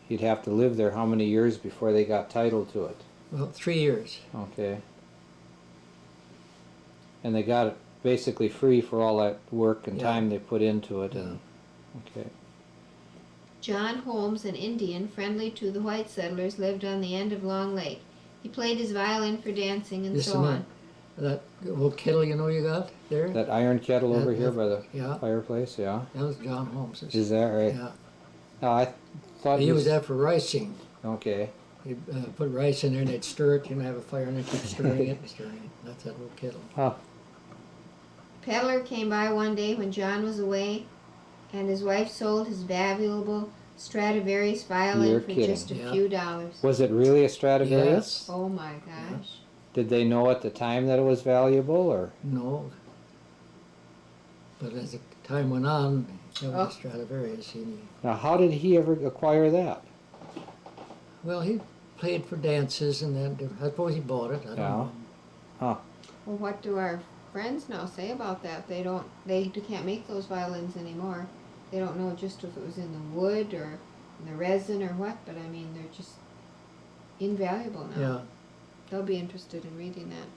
you'd have to live there how many years before they got title to it? Well, 3 years. Okay. And they got it basically free for all that work and time they put into it. And okay. John Holmes, an Indian friendly to the white settlers, lived on the end of Long Lake. He played his violin for dancing and Just so a on. minute. That old kettle you know you got there? That iron kettle over here by the yeah. fireplace, yeah. That was John Holmes's. Is that right? Yeah. No, I thought He you used that for ricing. Okay. He'd put rice in there and they'd stir it, have a fire and they'd keep stirring it and stirring it. That's that little kettle. Huh. A peddler came by one day when John was away, and his wife sold his valuable Stradivarius violin You're for kidding. just a few dollars. Was it really a Stradivarius? Yes. Oh my gosh. Did they know at the time that it was valuable, or? No. But as the time went on, it was a Stradivarius. Now, how did he ever acquire that? Well, he played for dances and then I suppose he bought it. I don't know. Huh. Well, what do our friends now say about that? They can't make those violins anymore. They don't know just if it was in the wood or in the resin or what, but I mean, they're just invaluable now. Yeah. They'll be interested in reading that.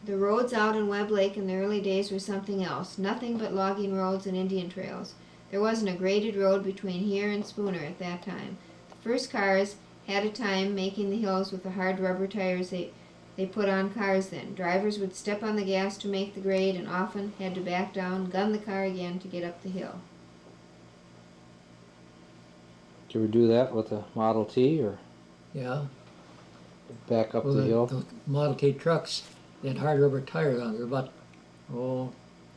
The roads out in Webb Lake in the early days were something else. Nothing but logging roads and Indian trails. There wasn't a graded road between here and Spooner at that time. The first cars had a time making the hills with the hard rubber tires they put on cars then. Drivers would step on the gas to make the grade and often had to back down, gun the car again to get up the hill. Did you ever do that with a Model T, or Yeah. back up the hill? The Model T trucks, they had hard rubber tires on. They're about,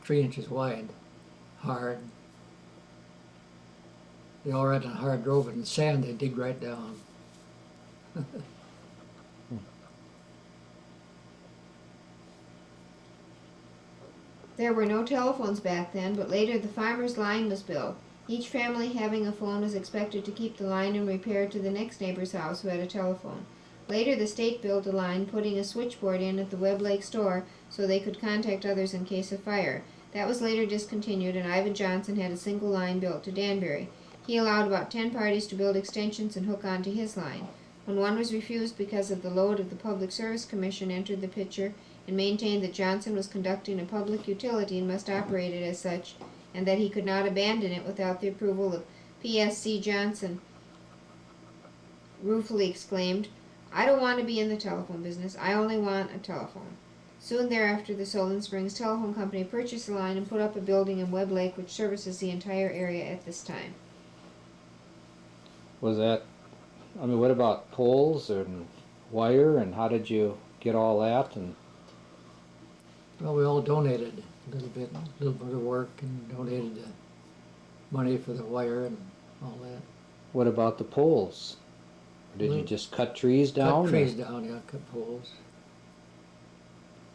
3 inches wide. Hard. They all ran on hard road and sand, they dig right down. There were no telephones back then, but later the farmer's line was built. Each family having a phone was expected to keep the line in repair to the next neighbor's house who had a telephone. Later the state built a line, putting a switchboard in at the Webb Lake store so they could contact others in case of fire. That was later discontinued, and Ivan Johnson had a single line built to Danbury. He allowed about 10 parties to build extensions and hook onto his line. When one was refused because of the load of the Public Service Commission entered the picture and maintained that Johnson was conducting a public utility and must operate it as such, and that he could not abandon it without the approval of P.S.C. Johnson, ruefully exclaimed, "I don't want to be in the telephone business. I only want a telephone." Soon thereafter, the Solon Springs Telephone Company purchased the line and put up a building in Webb Lake which services the entire area at this time. Was that, I mean, what about poles and wire, and how did you get all that? And Well, we all donated a little bit of work and donated the money for the wire and all that. what about the poles? Or did you just cut trees down? Cut trees down, yeah, cut poles.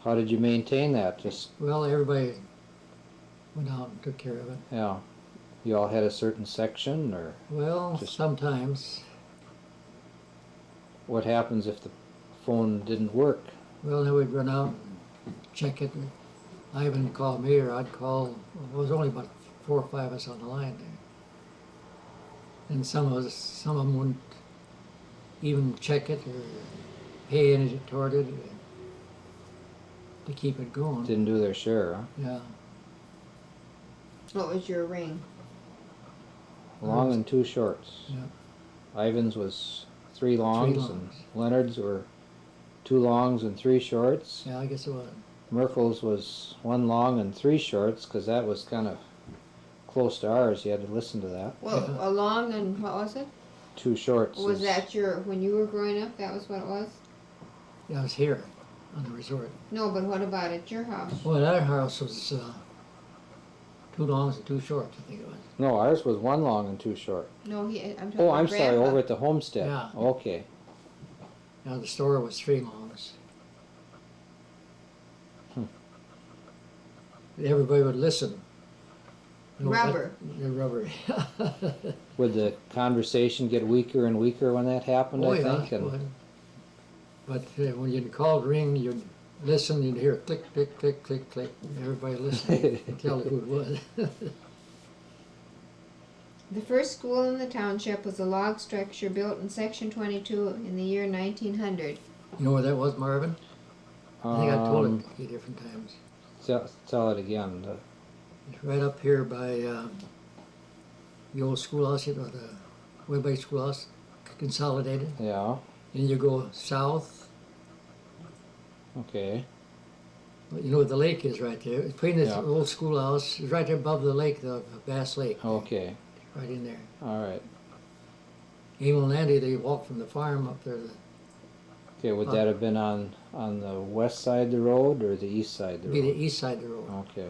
How did you maintain that? Just, Well, everybody went out and took care of it. yeah, you all had a certain section, or Well, Just- sometimes. what happens if the phone didn't work? Well, then we'd run out and check it. And Ivan would call me, or I'd call. It was only about 4 or 5 of us on the line there. And some of them wouldn't even check it or pay anything toward it to keep it going. Didn't do their share, huh? Yeah. What was your ring? Long and 2 shorts. Yeah. Ivan's was 3 longs, and longs. Leonard's were 2 longs and 3 shorts. Yeah, I guess it was. Merkel's was 1 long and 3 shorts, because that was kind of close to ours. You had to listen to that. Well, a long and what was it? 2 shorts. Was is- that when you were growing up, that was what it was? Yeah, I was here on the resort. No, but what about at your house? Well, our house was 2 longs and 2 shorts, I think it was. No, ours was 1 long and 2 short. No, I'm talking Oh, about I'm sorry, Grandpa. over at the homestead. Yeah. Okay. Now the store was 3 longs. Everybody would listen. You know, Rubber. The rubber. Would the conversation get weaker and weaker when that happened, Oh, I yeah, think? it would. But when you'd call ring, you'd listen, you'd hear click, click, click, click, click. Everybody listened to tell who it was. The first school in the township was a log structure built in section 22 in the year 1900. You know where that was, Marvin? I think I told it a few different times. Tell it again. It's right up here by the old schoolhouse, you know, the Webb Lake Schoolhouse, consolidated. Yeah, And you go south. okay, You know where the lake is right there. Between this Yeah. old schoolhouse, it's right there above the lake, the Bass Lake. okay, Right in there. alright. Emil and Andy, they walked from the farm up there. Okay, would that have been on the west side of the road or the east side of the Be the road? east side of the road. Okay,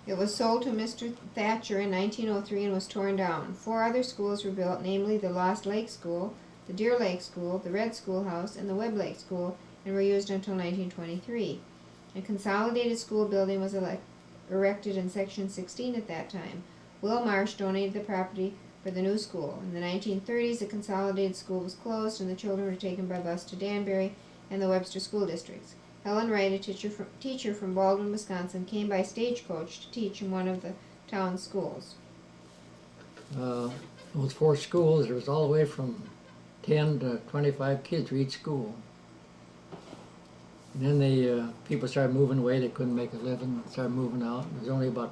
It was sold to Mr. Thatcher in 1903 and was torn down. 4 other schools were built, namely the Lost Lake School, the Deer Lake School, the Red Schoolhouse, and the Webb Lake School, and were used until 1923. A consolidated school building was erected in Section 16 at that time. Will Marsh donated the property for the new school. In the 1930s, the consolidated school was closed and the children were taken by bus to Danbury and the Webster school districts. Helen Wright, a teacher from Baldwin, Wisconsin, came by stagecoach to teach in one of the town's schools. Those 4 schools, there was all the way from 10 to 25 kids for each school. And then the people started moving away. They couldn't make a living. Started moving out. There was only about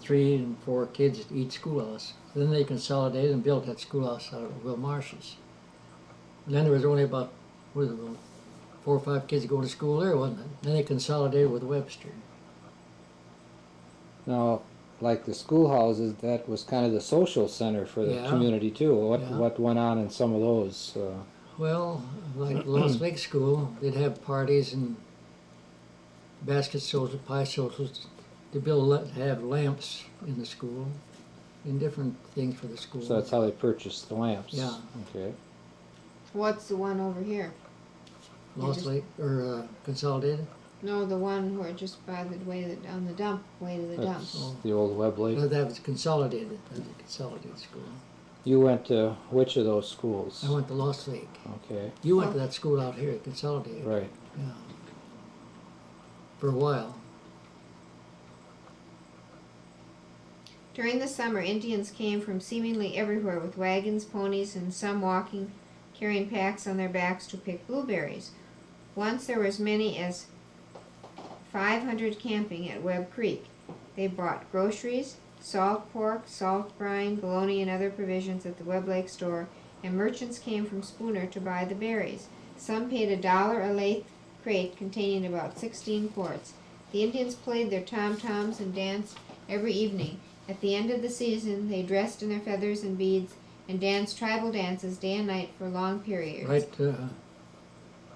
3 and 4 kids at each schoolhouse. So then they consolidated and built that schoolhouse out of Will Marsh's. And then there was only about, what is it, about 4 or 5 kids going to school there, wasn't it? Then they consolidated with Webster. now, like the schoolhouses, that was kind of the social center for the Yeah. community too. Yeah. What went on in some of those? Well, like Lost Lake School, they'd have parties and basket socials, pie socials. They have lamps in the school and different things for the school. So that's how they purchased the lamps? Yeah. Okay. What's the one over here? Lost Lake, or Consolidated. No, the one where just by the way that on the dump, way to the dump. That's Oh. the old Webb Lake. That was Consolidated. That was a Consolidated school. You went to which of those schools? I went to Lost Lake. Okay, You went to that school out here, Consolidated. right. Yeah. For a while. During the summer, Indians came from seemingly everywhere with wagons, ponies, and some walking, carrying packs on their backs to pick blueberries. Once there were as many as 500 camping at Webb Creek. They bought groceries, salt pork, salt brine, bologna, and other provisions at the Webb Lake store, and merchants came from Spooner to buy the berries. Some paid $1 a lathe crate containing about 16 quarts. The Indians played their tom-toms and danced every evening. At the end of the season, they dressed in their feathers and beads and danced tribal dances day and night for long periods. Right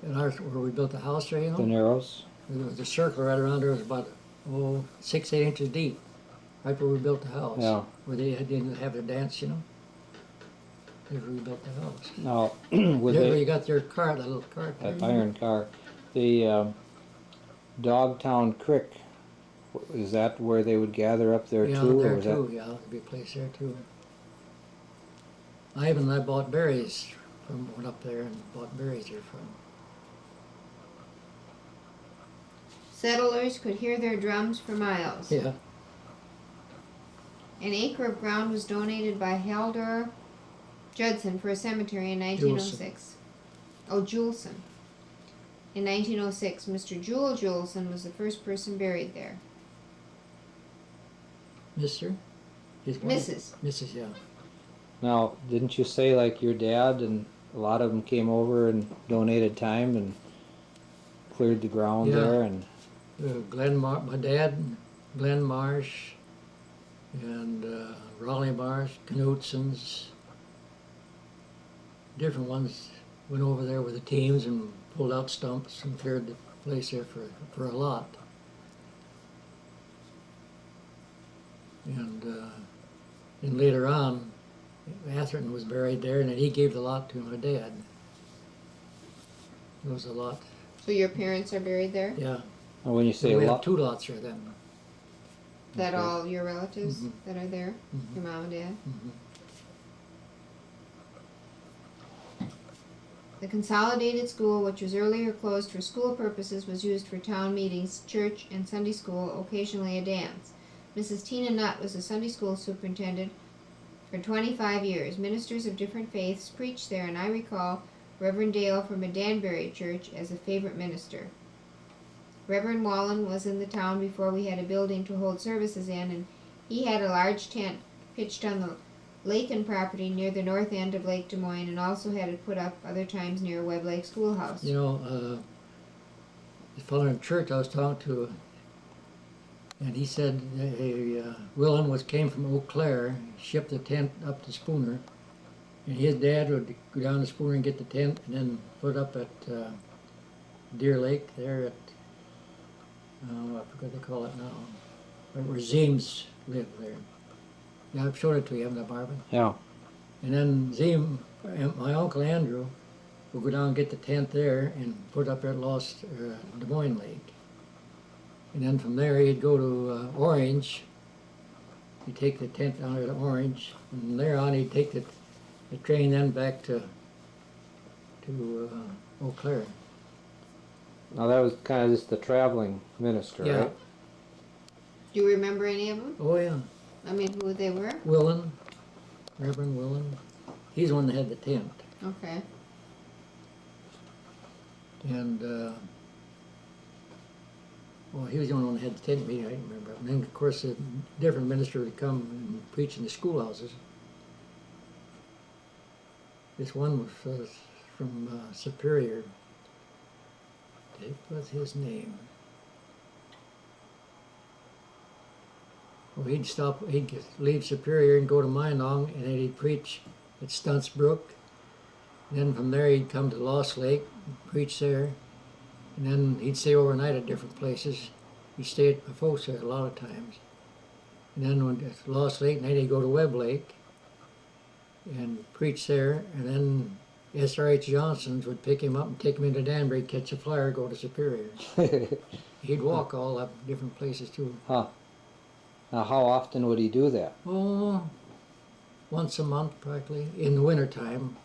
in ours, where we built the house there, you know? The Narrows? There was a circle right around there. It was about 6, 8 inches deep, right where we built the house. Yeah. Where they didn't have their dance, you know. That's where we built the house. Now, would There where they, you got your cart, that little cart. that there. iron car, the Dogtown Creek, is that where they would gather up there Yeah, too? there or was that? too. Yeah, there'd be a place there too. I bought berries from went up there and bought berries there from. Settlers could hear their drums for miles. Yeah. An acre of ground was donated by Haldor Judson for a cemetery in 1906. Oh, Julson. In 1906, Mr. Jewel Julson was the first person buried there. Mister? His wife? Mrs. Mrs. Yeah. Now, didn't you say like your dad and a lot of them came over and donated time and cleared the ground Yeah. there and My dad, Glenn Marsh, and Raleigh Marsh, Knutson's, different ones went over there with the teams and pulled out stumps and cleared the place there for a lot. And later on, Atherton was buried there, and then he gave the lot to my dad. It was a lot, So your parents are buried there? yeah. and when you say We a have lot, 2 lots there then. That Okay. all your relatives Mhm. that are there? Mhm. Your mom and dad? Mhm. The consolidated school, which was earlier closed for school purposes, was used for town meetings, church, and Sunday school, occasionally a dance. Mrs. Tina Nutt was the Sunday school superintendent for 25 years. Ministers of different faiths preached there, and I recall Reverend Dale from a Danbury church as a favorite minister. Reverend Wallen was in the town before we had a building to hold services in, and he had a large tent pitched on the Lakin property near the north end of Lake Des Moines, and also had it put up other times near Webb Lake Schoolhouse. You know, the fellow in church I was talking to, and he said Willem came from Eau Claire, shipped the tent up to Spooner, and his dad would go down to Spooner and get the tent, and then put up at Deer Lake there at, I forgot what they call it now, where Zeems lived there. Yeah, I've showed it to you, haven't I, Marvin? Yeah. And then Zeem, my uncle Andrew, would go down and get the tent there and put up at Des Moines Lake. And then from there he'd go to Orange. He'd take the tent down there to Orange, and from there on he'd take the train then back to Eau Claire. Now that was kind of just the traveling minister, Yeah. right? Do you remember any of them? Oh yeah, I mean, who they were? Willen, Reverend Willen. He's the one that had the tent. Okay. And well, he was the only one that had the tent meeting, I don't remember. And then, of course, a different minister would come and preach in the schoolhouses. This one was from Superior. What was his name? Well, he'd leave Superior and go to Minong, and then he'd preach at Stunts Brook. And then from there he'd come to Lost Lake, preach there. And then he'd stay overnight at different places. He'd stay at my folks there a lot of times. And then when at Lost Lake, and then he'd go to Webb Lake and preach there. And then S.R.H. Johnson's would pick him up and take him into Danbury, catch a flyer, go to Superior. He'd walk all up different places too. Huh. Now, how often would he do that? Oh, once a month practically, in the wintertime.